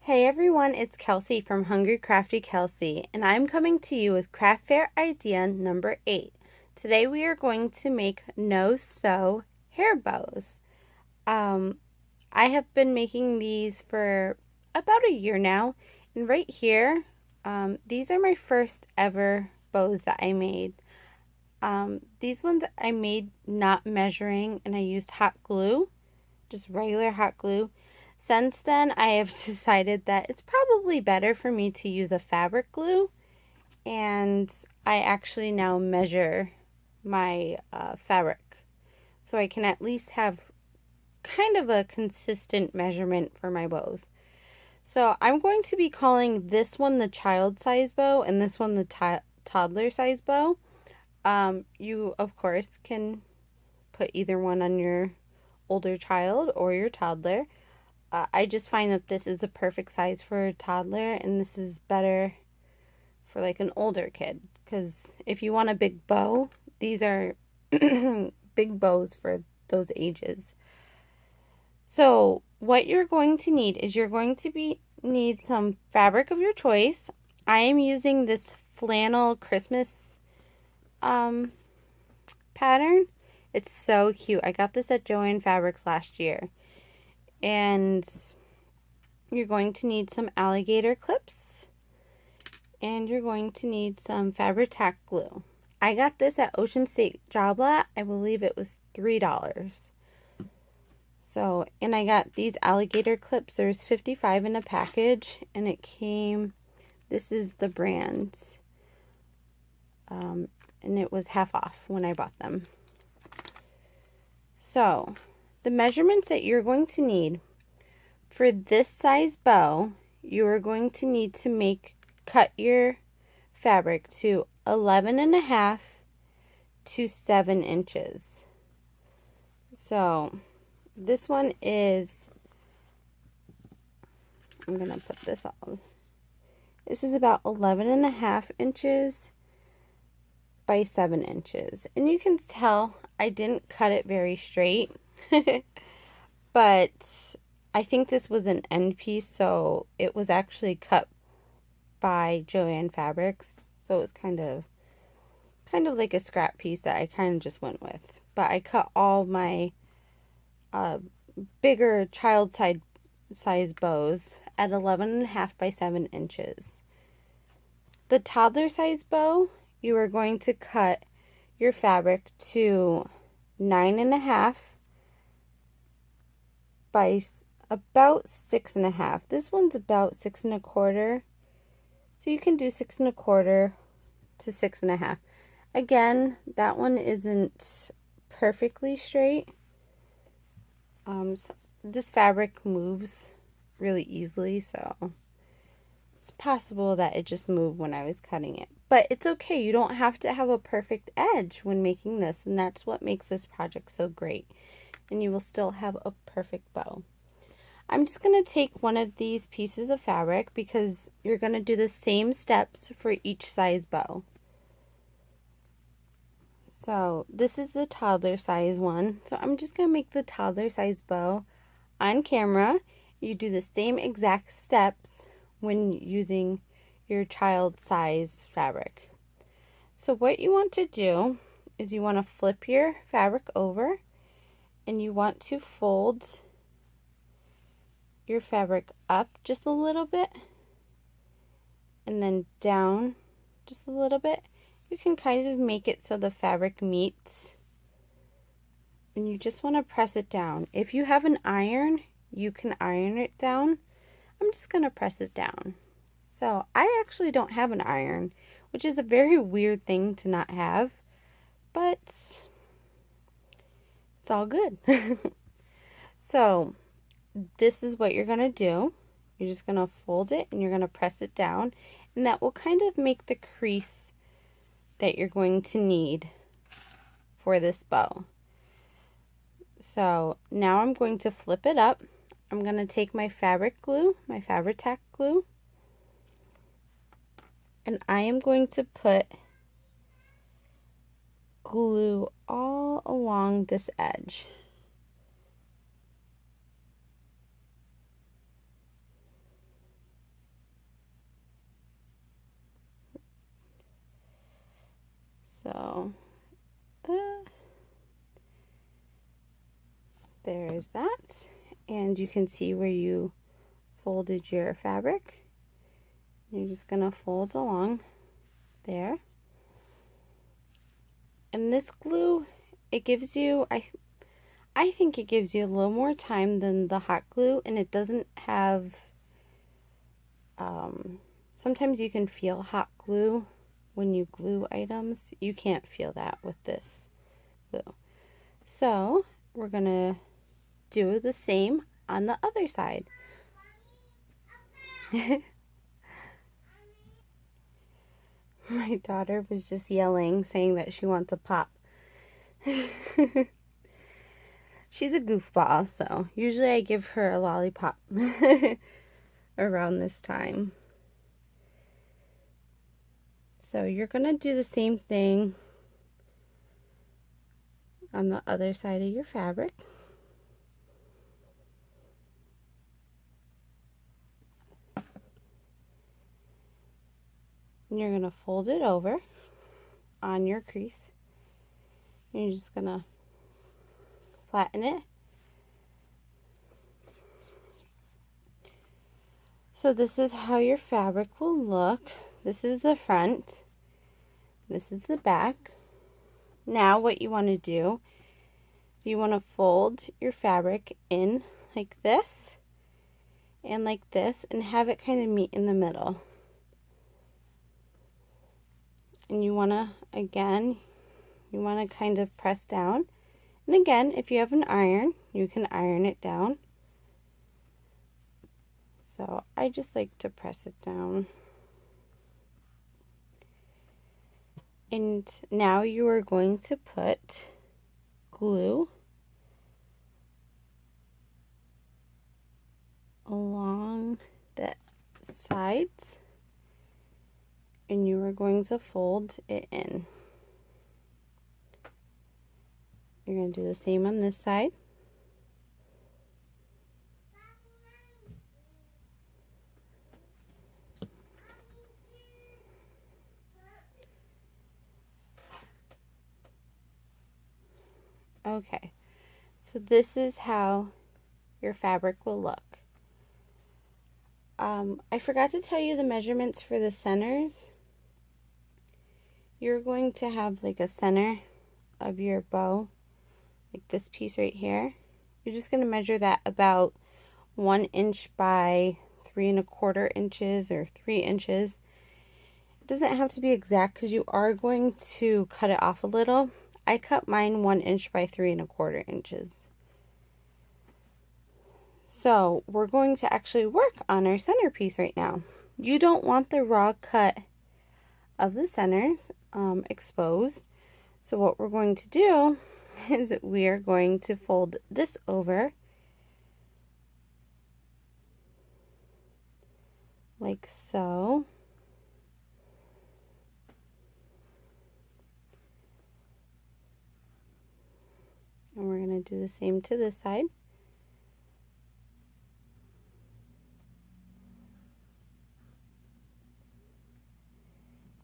Hey everyone, it's Kelsey from Hungry Crafty Kelsey, and I'm coming to you with craft fair idea number 8. Today we are going to make no-sew hair bows. I have been making these for about a year now, and right here, these are my first ever bows that I made. These ones I made not measuring, and I used hot glue, just regular hot glue. Since then, I have decided that it's probably better for me to use a fabric glue, and I actually now measure my fabric so I can at least have kind of a consistent measurement for my bows. So I'm going to be calling this one the child size bow and this one the toddler size bow. You, of course, can put either one on your older child or your toddler. I just find that this is the perfect size for a toddler, and this is better for like an older kid, because if you want a big bow, these are big bows for those ages. So what you're going to need is need some fabric of your choice. I am using this flannel Christmas pattern. It's so cute. I got this at Joann Fabrics last year. And you're going to need some alligator clips, and you're going to need some Fabri-Tac glue. I got this at Ocean State Job Lot. I believe it was $3. So, and I got these alligator clips. There's 55 in a package, and it came, this is the brand, and it was half off when I bought them. So, the measurements that you're going to need for this size bow, you are going to need to cut your fabric to 11.5 to 7 inches. So this one is, I'm going to put this on. This is about 11.5 inches by 7 inches. And you can tell I didn't cut it very straight. But I think this was an end piece, so it was actually cut by Joann Fabrics. So it was kind of like a scrap piece that I kind of just went with. But I cut all my bigger child size bows at 11.5 by 7 inches. The toddler size bow, you are going to cut your fabric to 9.5 by about 6.5. This one's about 6.25. So you can do 6.25 to 6.5. Again, that one isn't perfectly straight. So this fabric moves really easily, so it's possible that it just moved when I was cutting it. But it's okay. You don't have to have a perfect edge when making this, and that's what makes this project so great. And you will still have a perfect bow. I'm just going to take one of these pieces of fabric because you're going to do the same steps for each size bow. So this is the toddler size one. So I'm just going to make the toddler size bow on camera. You do the same exact steps when using your child size fabric. So what you want to do is you want to flip your fabric over, and you want to fold your fabric up just a little bit and then down just a little bit. You can kind of make it so the fabric meets, and you just want to press it down. If you have an iron, you can iron it down. I'm just going to press it down. So I actually don't have an iron, which is a very weird thing to not have, but it's all good. So this is what you're going to do. You're just going to fold it and you're going to press it down, and that will kind of make the crease that you're going to need for this bow. So now I'm going to flip it up. I'm going to take my fabric glue, my Fabri-Tac glue, and I am going to put glue all along this edge. So there is that. And you can see where you folded your fabric. You're just going to fold along there. And this glue, it gives you, I think it gives you a little more time than the hot glue, and it doesn't have, sometimes you can feel hot glue when you glue items. You can't feel that with this glue. So we're going to do the same on the other side. My daughter was just yelling, saying that she wants a pop. She's a goofball, so usually I give her a lollipop around this time. So you're going to do the same thing on the other side of your fabric. And you're going to fold it over on your crease. And you're just going to flatten it. So this is how your fabric will look. This is the front. This is the back. Now what you want to do is you want to fold your fabric in like this and like this and have it kind of meet in the middle. And you want to, again, you want to kind of press down. And again, if you have an iron, you can iron it down. So I just like to press it down. And now you are going to put glue along the sides, and you are going to fold it in. You're going to do the same on this side. Okay, so this is how your fabric will look. I forgot to tell you the measurements for the centers. You're going to have like a center of your bow, like this piece right here. You're just going to measure that about 1 inch by 3 1/4 inches or 3 inches. It doesn't have to be exact because you are going to cut it off a little. I cut mine 1 inch by 3 1/4 inches. So we're going to actually work on our centerpiece right now. You don't want the raw cut of the centers exposed. So what we're going to do is we are going to fold this over like so. And we're going to do the same to this side.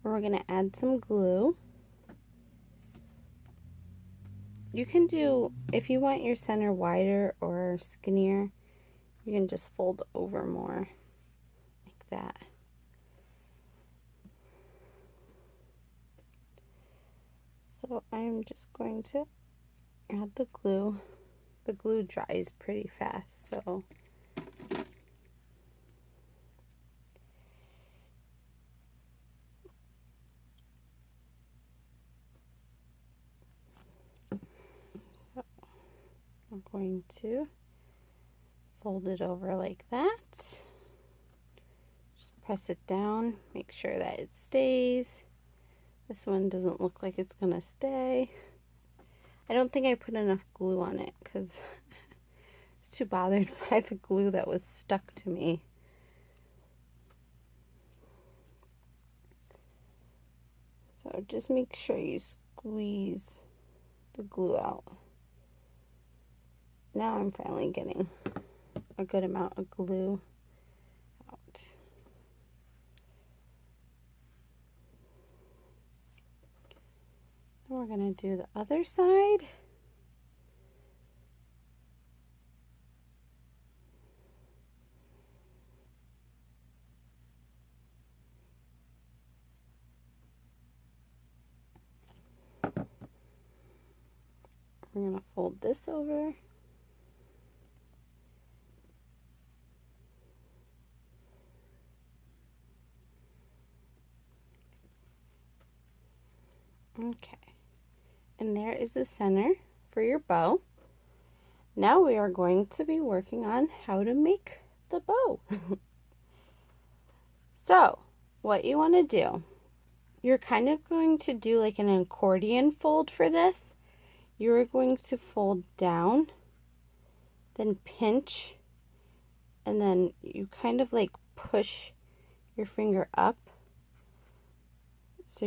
We're going to add some glue. You can do, if you want your center wider or skinnier, you can just fold over more like that. So I'm just going to add the glue. The glue dries pretty fast, so I'm going to fold it over like that. Just press it down, make sure that it stays. This one doesn't look like it's gonna stay. I don't think I put enough glue on it because I was too bothered by the glue that was stuck to me. So just make sure you squeeze the glue out. Now I'm finally getting a good amount of glue out. we're going to do the other side. We're going to fold this over. Okay, and there is the center for your bow. Now we are going to be working on how to make the bow. So, what you want to do, you're kind of going to do like an accordion fold for this. You're going to fold down, then pinch, and then you kind of like push your finger up. So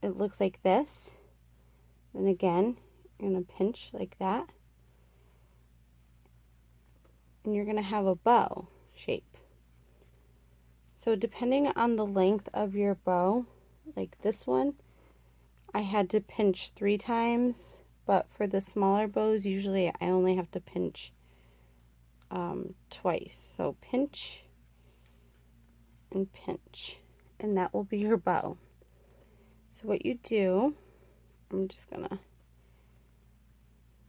it looks like this. And again, you're going to pinch like that. And you're going to have a bow shape. So depending on the length of your bow, like this one, I had to pinch 3 times, but for the smaller bows, usually I only have to pinch twice. So pinch and pinch, and that will be your bow. So what you do, I'm just gonna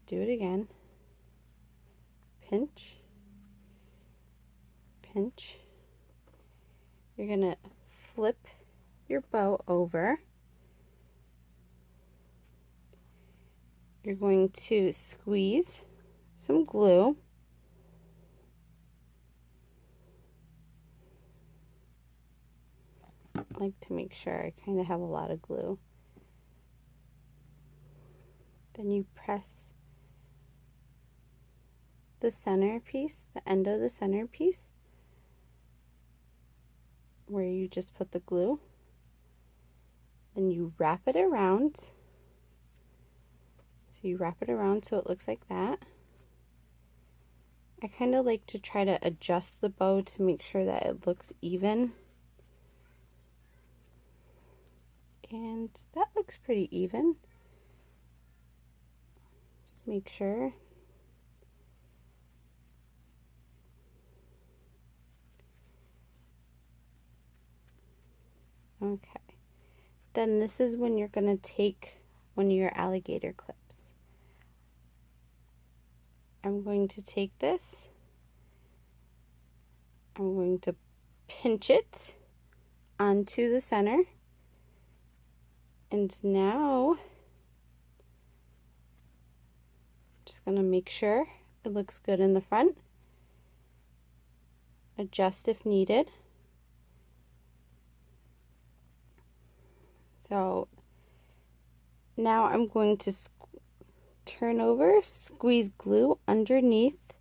do it again. Pinch, pinch. You're gonna flip your bow over. You're going to squeeze some glue. I like to make sure I kind of have a lot of glue. Then you press the center piece, the end of the center piece, where you just put the glue. Then you wrap it around. So you wrap it around so it looks like that. I kind of like to try to adjust the bow to make sure that it looks even. And that looks pretty even. Just make sure. Okay. Then this is when you're going to take one of your alligator clips. I'm going to take this. I'm going to pinch it onto the center. And now, just going to make sure it looks good in the front. Adjust if needed. So now I'm going to turn over, squeeze glue underneath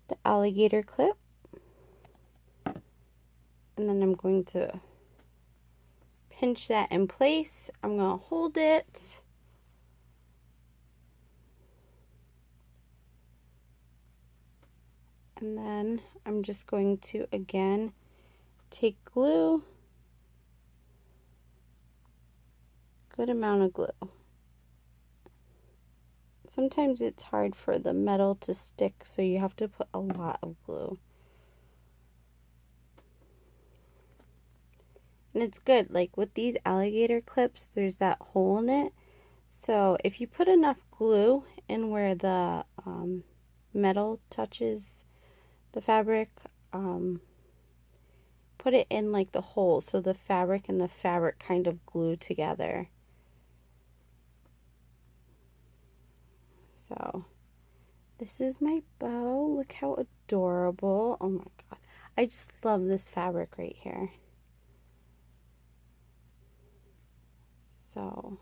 the alligator clip. And then I'm going to pinch that in place. I'm going to hold it. And then I'm just going to, again, take glue. Good amount of glue. Sometimes it's hard for the metal to stick, so you have to put a lot of glue. And it's good, like with these alligator clips, there's that hole in it. So if you put enough glue in where the metal touches the fabric, put it in like the hole so the fabric and the fabric kind of glue together. So this is my bow. Look how adorable. Oh my god. I just love this fabric right here. So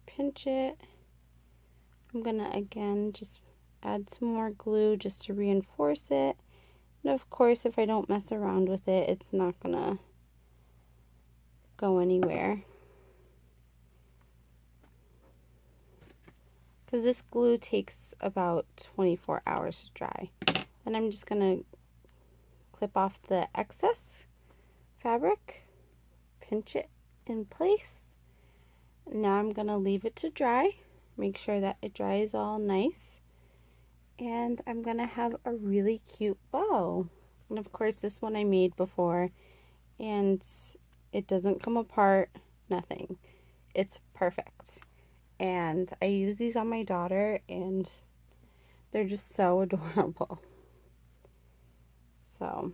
pinch it. I'm gonna again just add some more glue just to reinforce it. And of course, if I don't mess around with it, it's not gonna go anywhere. Because this glue takes about 24 hours to dry. And I'm just gonna clip off the excess fabric, pinch it in place, Now I'm going to leave it to dry. Make sure that it dries all nice. And I'm going to have a really cute bow. And of course this one I made before, and it doesn't come apart, nothing. It's perfect. And I use these on my daughter, and they're just so adorable. So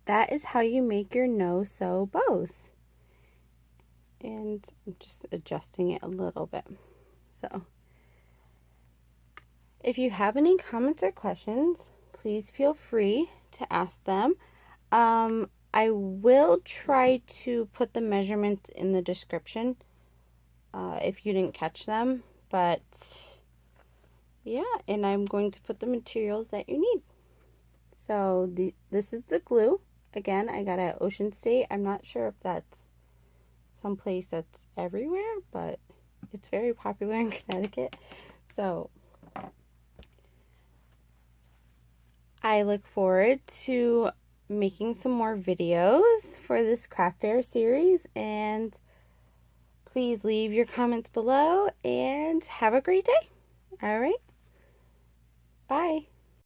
that is how you make your no-sew bows. And I'm just adjusting it a little bit. So if you have any comments or questions, please feel free to ask them. I will try to put the measurements in the description if you didn't catch them, but yeah, and I'm going to put the materials that you need. So this is the glue. Again, I got it at Ocean State. I'm not sure if that's someplace that's everywhere, but it's very popular in Connecticut. So I look forward to making some more videos for this craft fair series, and please leave your comments below and have a great day. All right. Bye.